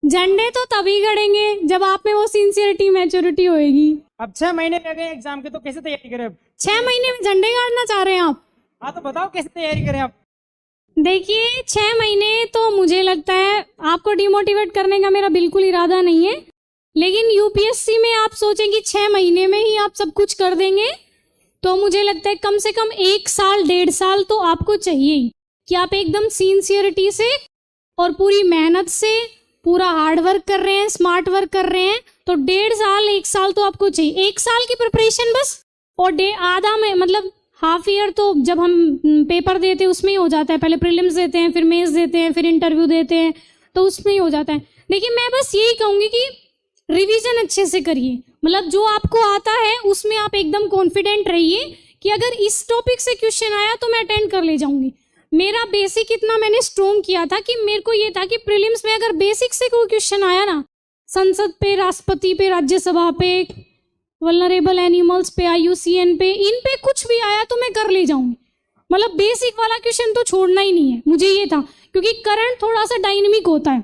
झंडे तो तभी गड़ेंगे जब आप में वो सिंसियरिटी मैच्योरिटी होएगी। अब 6 महीने लग गए एग्जाम के, तो कैसे तैयारी करें अब? 6 महीने में झंडे गाड़ना चाह रहे हैं आप? हाँ तो बताओ कैसे तैयारी करें आप? देखिए 6 महीने तो मुझे लगता है आपको डिमोटिवेट करने का मेरा बिल्कुल इरादा नहीं है, लेकिन यूपीएससी में आप सोचें कि 6 महीने में ही आप सब कुछ कर देंगे, तो मुझे लगता है कम से कम 1 साल 1.5 साल तो आपको चाहिए ही, कि आप एकदम सिंसियरिटी से और पूरी मेहनत से पूरा हार्ड वर्क कर रहे हैं, स्मार्ट वर्क कर रहे हैं, तो 1.5 साल 1 साल तो आपको चाहिए। 1 साल की प्रिपरेशन बस, और आधा में मतलब हाफ ईयर तो जब हम पेपर देते हैं उसमें ही हो जाता है। पहले प्रीलिम्स देते हैं, फिर मेंस देते हैं, फिर इंटरव्यू देते हैं, तो उसमें ही हो जाता है। देखिए मैं बस यही कहूँगी कि रिवीजन अच्छे से करिए, मतलब जो आपको आता है उसमें आप एकदम कॉन्फिडेंट रहिए कि अगर इस टॉपिक से क्वेश्चन आया तो मैं अटेंड कर ले जाऊंगी। मेरा बेसिक इतना मैंने स्ट्रॉन्ग किया था कि मेरे को ये था कि प्रीलिम्स में अगर बेसिक से कोई क्वेश्चन आया ना, संसद पे, राष्ट्रपति पे, राज्यसभा पे, वल्नरेबल एनिमल्स पे, IUCN पे, इन पे कुछ भी आया तो मैं कर ले जाऊंगी। मतलब बेसिक वाला क्वेश्चन तो छोड़ना ही नहीं है, मुझे ये था, क्योंकि करंट थोड़ा सा डायनेमिक होता है।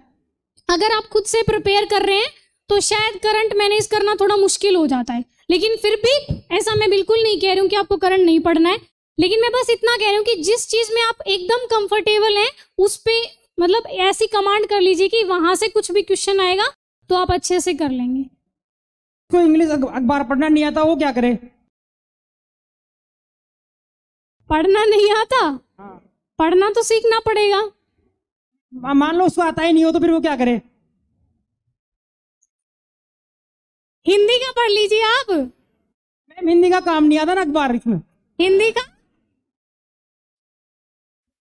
अगर आप खुद से प्रिपेयर कर रहे हैं तो शायद करंट मैनेज करना थोड़ा मुश्किल हो जाता है, लेकिन फिर भी ऐसा मैं बिल्कुल नहीं कह रही हूँ कि आपको करंट नहीं पढ़ना है, लेकिन मैं बस इतना कह रही हूँ कि जिस चीज में आप एकदम कंफर्टेबल हैं उस पे मतलब ऐसी कमांड कर लीजिए कि वहां से कुछ भी क्वेश्चन आएगा तो आप अच्छे से कर लेंगे। कोई इंग्लिश अखबार पढ़ना नहीं आता, वो क्या करे? पढ़ना नहीं आता? हाँ। पढ़ना तो सीखना पड़ेगा। मान लो उसको आता ही नहीं हो तो फिर वो क्या करे? हिंदी का पढ़ लीजिए आप। मैम हिंदी का काम नहीं आता ना अखबार इसमें। हिंदी का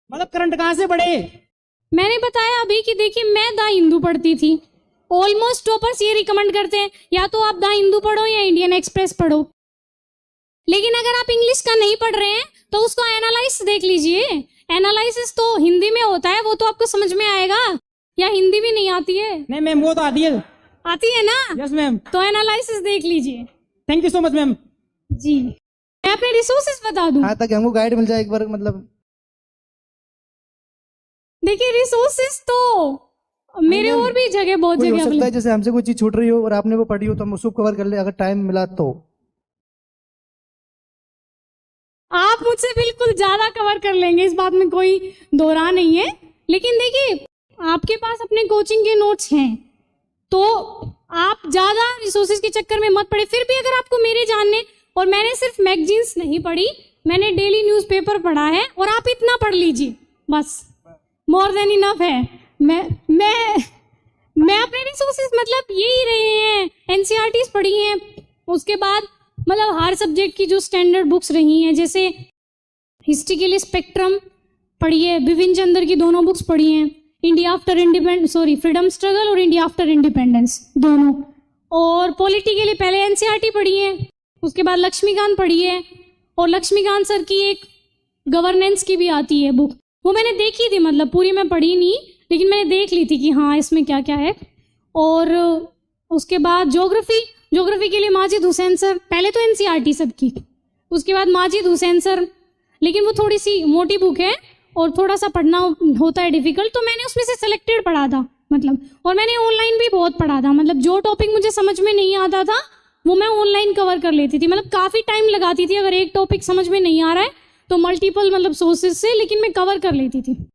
मतलब करंट कहाँ से पढ़े? मैंने बताया अभी कि देखिए मैं द हिंदू पढ़ती थी। ऑलमोस्ट टॉपर्स ये रिकमेंड करते हैं या तो आप द हिंदू पढ़ो या इंडियन एक्सप्रेस पढ़ो, लेकिन अगर आप इंग्लिश का नहीं पढ़ रहे हैं तो उसको एनालाइज देख लीजिए। एनालिसिस तो हिंदी में होता है, वो तो आपको समझ में आएगा। या हिंदी भी नहीं आती है? नहीं मैम वो तो आती है। आती है ना? Yes ma'am. तो एनालिसिस देख लीजिए। Thank you so much ma'am. जी मैं अपने रिसोर्सेज बता दूं? हाँ, ताकि हमको गाइड मिल जाए एक बार। मतलब देखिए रिसोर्सेज तो मेरे और भी जगह बहुत कोई हो जगह सकता है जैसे हमसे कोई चीज छूट रही हो और आपने वो पढ़ी हो तो हम उसको कवर कर ले अगर टाइम मिला तो। आप मुझसे बिल्कुल ज्यादा कवर कर लेंगे, इस बात में कोई दो राह नहीं है। लेकिन देखिए आपके पास अपने कोचिंग के नोट्स हैं तो आप ज्यादा रिसोर्सेज के चक्कर में मत पड़े। फिर भी अगर आपको मेरे जानने, और मैंने सिर्फ मैगजीन्स नहीं पढ़ी, मैंने डेली न्यूज़पेपर पढ़ा है, और आप इतना पढ़ लीजिए बस, मोर देन इनफ है। मैं अपने रिसोर्सेज मतलब यही रहे हैं, NCERTs पढ़ी हैं, उसके बाद मतलब हर सब्जेक्ट की जो स्टैंडर्ड बुक्स रही हैं, जैसे हिस्ट्री के लिए स्पेक्ट्रम पढ़ी है, बिपिन चंद्र की दोनों बुक्स पढ़ी हैं, इंडिया आफ्टर फ्रीडम स्ट्रगल और इंडिया आफ्टर इंडिपेंडेंस दोनों, और पॉलिटी के लिए पहले NCERT पढ़ी है, उसके बाद लक्ष्मीकांत पढ़ी है, और लक्ष्मीकांत सर की एक गवर्नेंस की भी आती है बुक, वो मैंने देखी थी, मतलब पूरी मैं पढ़ी नहीं लेकिन मैंने देख ली थी कि हाँ इसमें क्या क्या है। और उसके बाद ज्योग्राफी के लिए माजिद हुसैन सर, पहले तो NCERT सबकी, उसके बाद माजिद हुसैन सर, लेकिन वो थोड़ी सी मोटी बुक है और थोड़ा सा पढ़ना होता है डिफिकल्ट, तो मैंने उसमें से सेलेक्टेड पढ़ा था मतलब, और मैंने ऑनलाइन भी बहुत पढ़ा था, मतलब जो टॉपिक मुझे समझ में नहीं आता था वो मैं ऑनलाइन कवर कर लेती थी, मतलब काफ़ी टाइम लगाती थी। अगर एक टॉपिक समझ में नहीं आ रहा है तो मल्टीपल मतलब सोर्सेज से, लेकिन मैं कवर कर लेती थी।